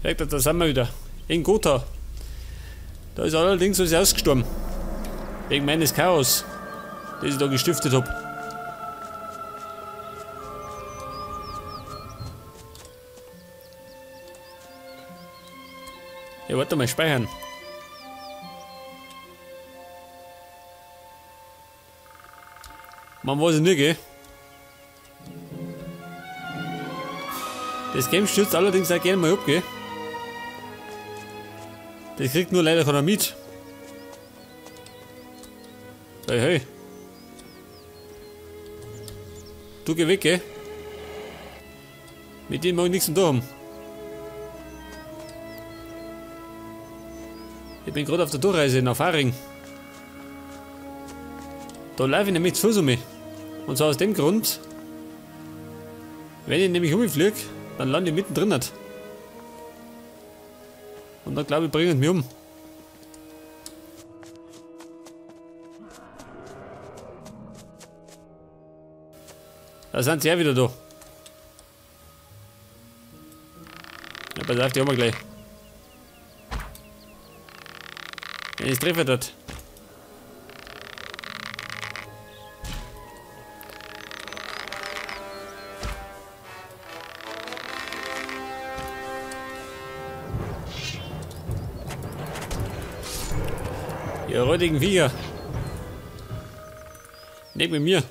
Da sind wir wieder. In Gotha. Da ist allerdings alles ausgestorben. Wegen meines Chaos, das ich da gestiftet habe. Ja, warte mal, speichern. Man weiß es nicht, gell? Das Game stürzt allerdings auch gerne mal ab, gell? Das kriegt nur leider keiner mit. Hey, hey. Du geh weg, gell? Mit denen mag ich nichts zu tun haben. Ich bin gerade auf der Durchreise nach Faring. Da laufe ich nämlich zu Fuß um mich. Und zwar aus dem Grund, wenn ich nämlich umfliege, dann lande ich mittendrin nicht. Und dann glaube ich, bringen sie mich um. Da sind sie ja wieder da. Ja, pass auf, die haben wir gleich. Wenn ich es treffe dort. Ihr räudigen Viecher. Nicht mit mir.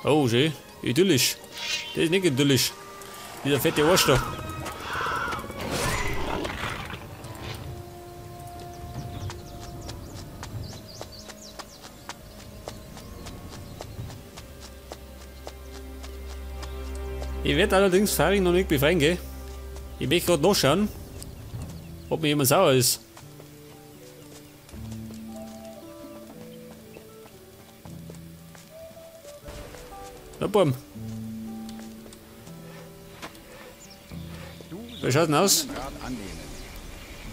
Oh, schön. Idyllisch. Das ist nicht idyllisch. Dieser fette Arsch da. Ich werde allerdings Faring noch nicht befreien, gell? Ich möchte gerade nachschauen, ob mir jemand sauer ist. Na, Baum. Wer schaut denn aus?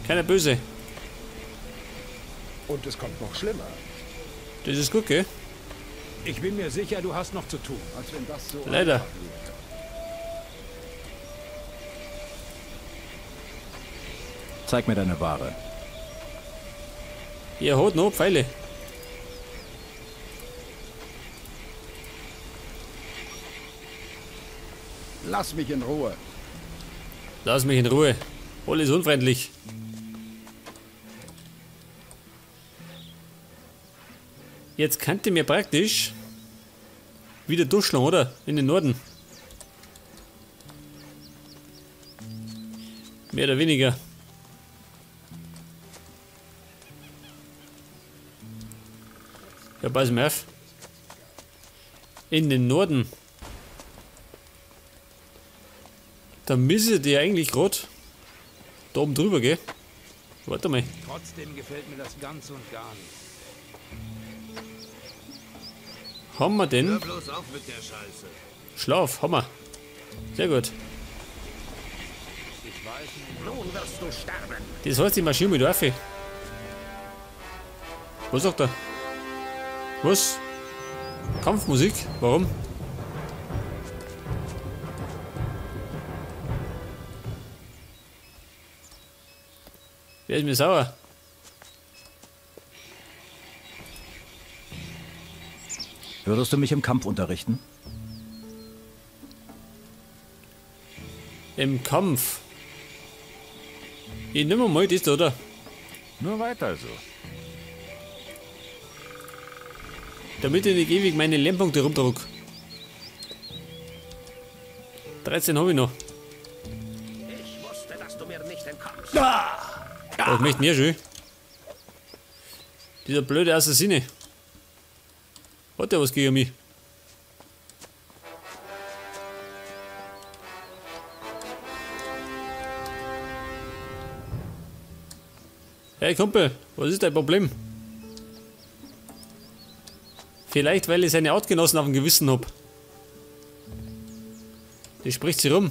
Keiner böse. Und es kommt noch schlimmer. Das ist gut, gell? Ich bin mir sicher, du hast noch zu tun. Als wenn das so leider. Zeig mir deine Ware. Ihr haut noch Pfeile. Lass mich in Ruhe. Lass mich in Ruhe. Alles unfreundlich. Jetzt könnte mir praktisch wieder durchschlagen, oder? In den Norden. Mehr oder weniger. Ja, pass mal auf. In den Norden. Da müsste der eigentlich gerade da oben drüber gehen. Warte mal. Trotzdem gefällt mir das ganz und gar nicht. Haben wir den? Hör bloß auf mit der Scheiße. Schlaf, haben wir. Sehr gut. Ich weiß nicht. Nun wirst du sterben. Das heißt, ich marschiere mit Waffe. Was sagt er? Was? Kampfmusik? Warum? Wer ist mir sauer? Würdest du mich im Kampf unterrichten? Im Kampf? Ich nehme mal das da, oder? Nur weiter so. Damit ich nicht ewig meine Lernpunkte rumdruck. 13 habe ich noch. Ich wusste, dass du mir nicht entkommst. Das möchte mir schön. Dieser blöde Assassine. Hat der was gegen mich? Hey Kumpel, was ist dein Problem? Vielleicht, weil ich seine Artgenossen auf dem Gewissen hab. Die spricht sie rum.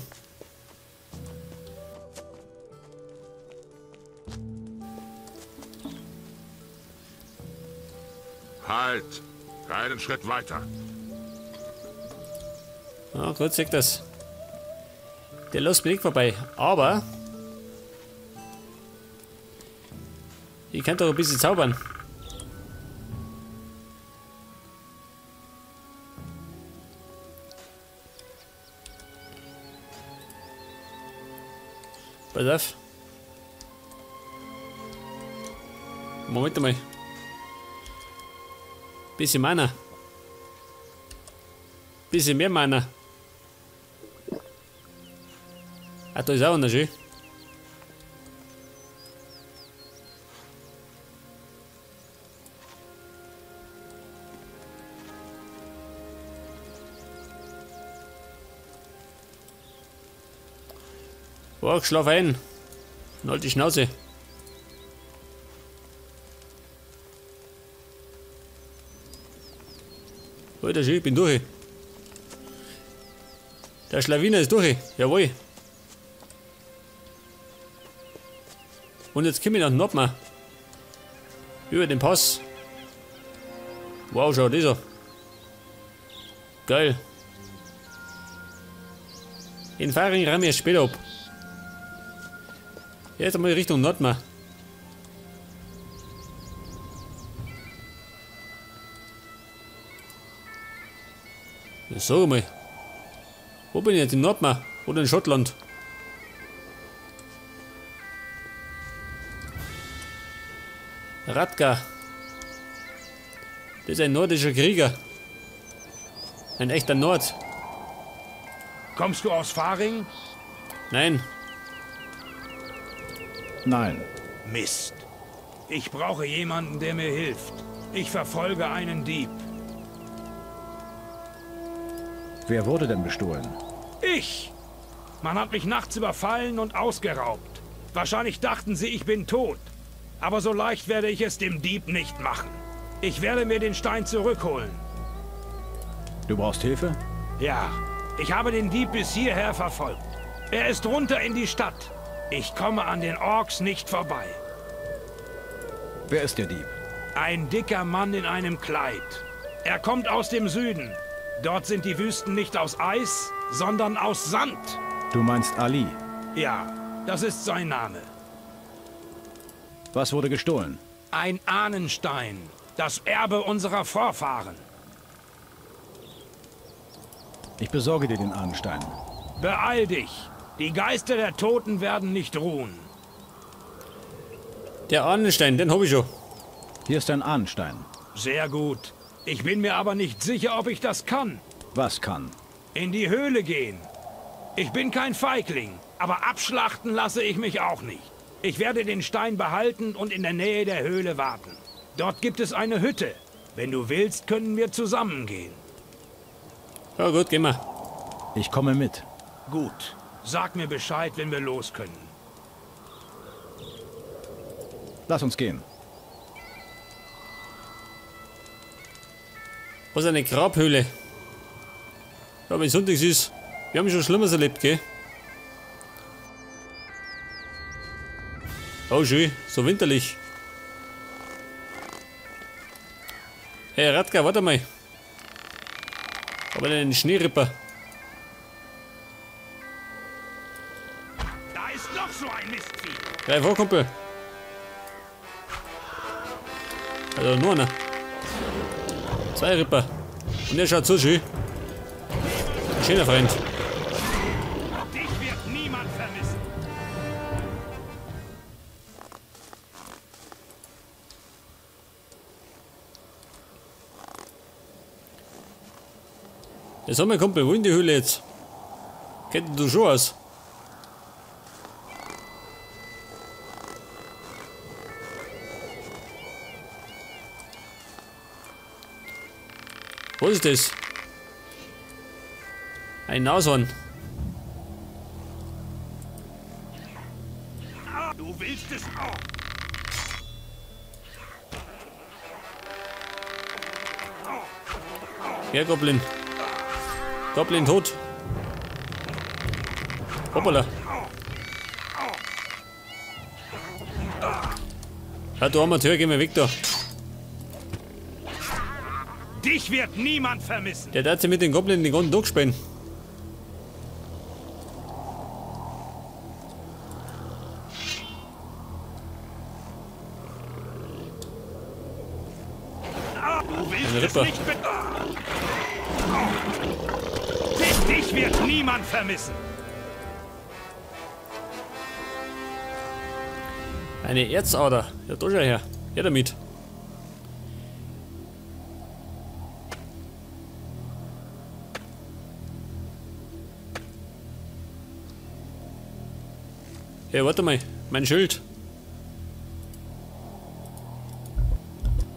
Halt! Keinen Schritt weiter. Ja, gut, sagt das. Der lässt mich nicht vorbei. Aber ich kann doch ein bisschen zaubern. Pass auf. Moment mal. Bisschen Mana. Bisschen mehr Mana. Ah, da ist auch einer schön. Oh, schlaf ein. Und halt die Schnauze. Alter, schön, ich bin durch. Der Schlawiner ist durch. Jawohl. Und jetzt komme ich nach Nordmar. Über den Pass. Wow, schau, dieser. Geil. In Faring ramme ich erst später ab. Jetzt einmal Richtung Nordmar. Ja, sag mal. Wo bin ich jetzt? In Nordmar? Oder in Schottland? Radka. Das ist ein nordischer Krieger. Ein echter Nord. Kommst du aus Faring? Nein. Nein. Mist. Ich brauche jemanden, der mir hilft. Ich verfolge einen Dieb. Wer wurde denn bestohlen? Ich! Man hat mich nachts überfallen und ausgeraubt. Wahrscheinlich dachten sie, ich bin tot. Aber so leicht werde ich es dem Dieb nicht machen. Ich werde mir den Stein zurückholen. Du brauchst Hilfe? Ja, ich habe den Dieb bis hierher verfolgt. Er ist runter in die Stadt. Ich komme an den Orks nicht vorbei. Wer ist der Dieb? Ein dicker Mann in einem Kleid. Er kommt aus dem Süden. Dort sind die Wüsten nicht aus Eis, sondern aus Sand. Du meinst Ali. Ja, das ist sein Name. Was wurde gestohlen? Ein Ahnenstein. Das Erbe unserer Vorfahren. Ich besorge dir den Ahnenstein. Beeil dich. Die Geister der Toten werden nicht ruhen. Der Ahnenstein, den hab ich schon. Hier ist ein Ahnenstein. Sehr gut. Ich bin mir aber nicht sicher, ob ich das kann. Was kann? In die Höhle gehen. Ich bin kein Feigling, aber abschlachten lasse ich mich auch nicht. Ich werde den Stein behalten und in der Nähe der Höhle warten. Dort gibt es eine Hütte. Wenn du willst, können wir zusammengehen. Ja gut, gehen wir. Ich komme mit. Gut. Sag mir Bescheid, wenn wir los können. Lass uns gehen. Was eine Grabhöhle. Ja, wenn Sonntags ist. Wir haben schon Schlimmeres erlebt, gell? Oh, schön. So winterlich. Hey, Radka, warte mal. Aber einen Schneeripper. Da ist noch so ein Mistvieh. Greif vor, Kumpel. Also nur einer. 2 Ripper. Und der schaut so schön. Ein schöner Freund. Dich wird niemand vermissen. Ja, sag mal, Kumpel, wo in die Höhle jetzt? Kennt du schon aus? Was ist das? Ein Nashorn. Du willst es auch. Ja, Goblin. Goblin tot. Hoppala. Ja, du Amateur, geh mal weg da. Dich wird niemand vermissen. Der hat sich mit den Goblin den ganzen Tag spielen. Du willst Eine es Rippe. nicht mit... Dich wird niemand vermissen. Eine Erzader. Ja, da schau her. Her damit. Hey, warte mal. Mein Schild.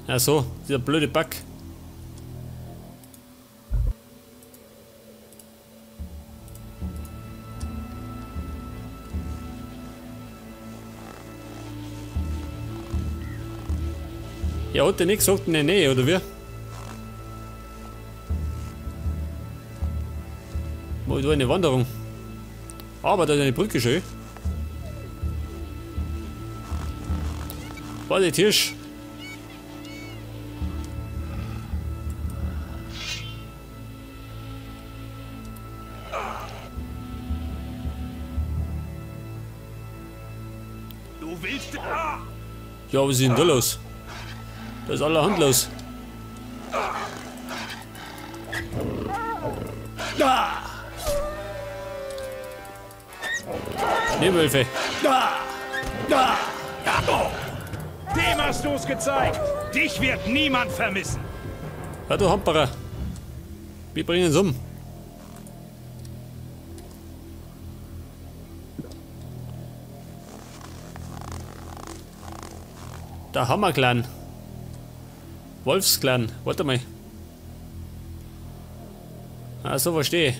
Ach so, dieser blöde Bug. Ja, hat der nichts gesagt in der Nähe, oder wie? Wo da eine Wanderung. Aber da ist eine Brücke schön. Warte, Tisch. Du willst... Ja, was ist denn da los? Da ist allerhand los. Schneewölfe. Dem hast du es gezeigt. Dich wird niemand vermissen. Ja, du Hamperer. Wir bringen es um. Der Hammerclan. Wolfsclan. Warte mal. Ah, so verstehe.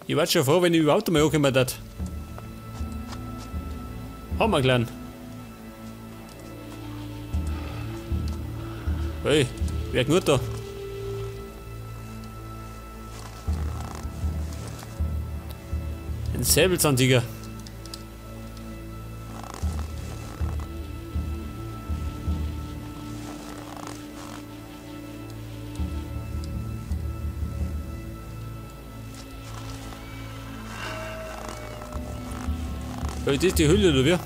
Ich war schon froh, wenn ich überhaupt einmal ankommen darf. Hammerclan. Hey, wer gut da? Ein Säbelzahntiger. Das ist die Hülle, oder wie?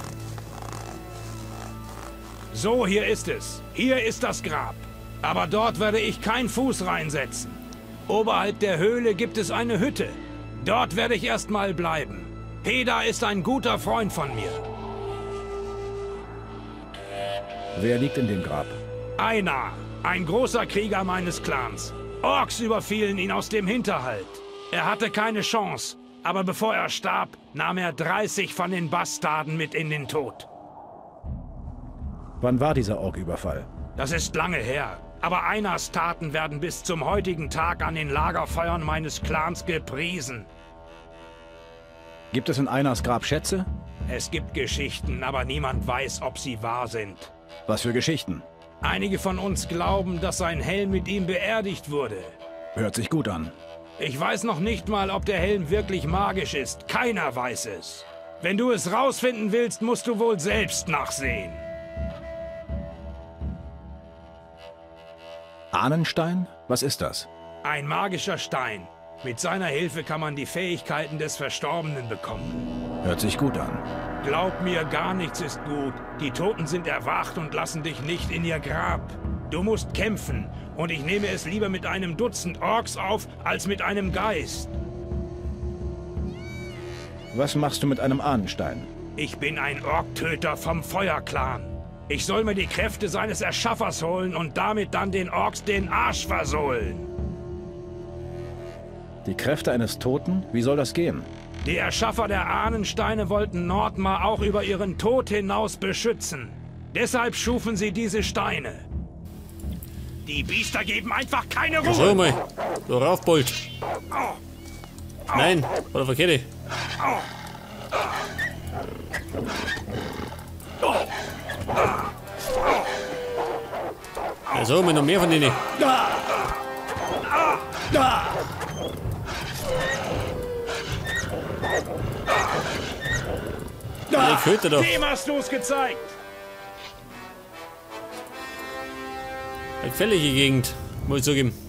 So, hier ist es. Hier ist das Grab. Aber dort werde ich keinen Fuß reinsetzen. Oberhalb der Höhle gibt es eine Hütte. Dort werde ich erstmal bleiben. Heda ist ein guter Freund von mir. Wer liegt in dem Grab? Einar, ein großer Krieger meines Clans. Orks überfielen ihn aus dem Hinterhalt. Er hatte keine Chance, aber bevor er starb, nahm er 30 von den Bastarden mit in den Tod. Wann war dieser Ork-Überfall? Das ist lange her, aber Einars Taten werden bis zum heutigen Tag an den Lagerfeuern meines Clans gepriesen. Gibt es in Einars Grab Schätze? Es gibt Geschichten, aber niemand weiß, ob sie wahr sind. Was für Geschichten? Einige von uns glauben, dass sein Helm mit ihm beerdigt wurde. Hört sich gut an. Ich weiß noch nicht mal, ob der Helm wirklich magisch ist. Keiner weiß es. Wenn du es rausfinden willst, musst du wohl selbst nachsehen. Ahnenstein? Was ist das? Ein magischer Stein. Mit seiner Hilfe kann man die Fähigkeiten des Verstorbenen bekommen. Hört sich gut an. Glaub mir, gar nichts ist gut. Die Toten sind erwacht und lassen dich nicht in ihr Grab. Du musst kämpfen, und ich nehme es lieber mit einem Dutzend Orks auf, als mit einem Geist. Was machst du mit einem Ahnenstein? Ich bin ein Orktöter vom Feuerclan. Ich soll mir die Kräfte seines Erschaffers holen und damit dann den Orks den Arsch versohlen. Die Kräfte eines Toten? Wie soll das gehen? Die Erschaffer der Ahnensteine wollten Nordmar auch über ihren Tod hinaus beschützen. Deshalb schufen sie diese Steine. Die Biester geben einfach keine Ruhe. Schau mal. Du Raufbold. Nein, oder verkehrt. Also, noch mehr von denen. Der Köter doch. Dem hast du es gezeigt. Eine gefährliche Gegend, muss ich zugeben.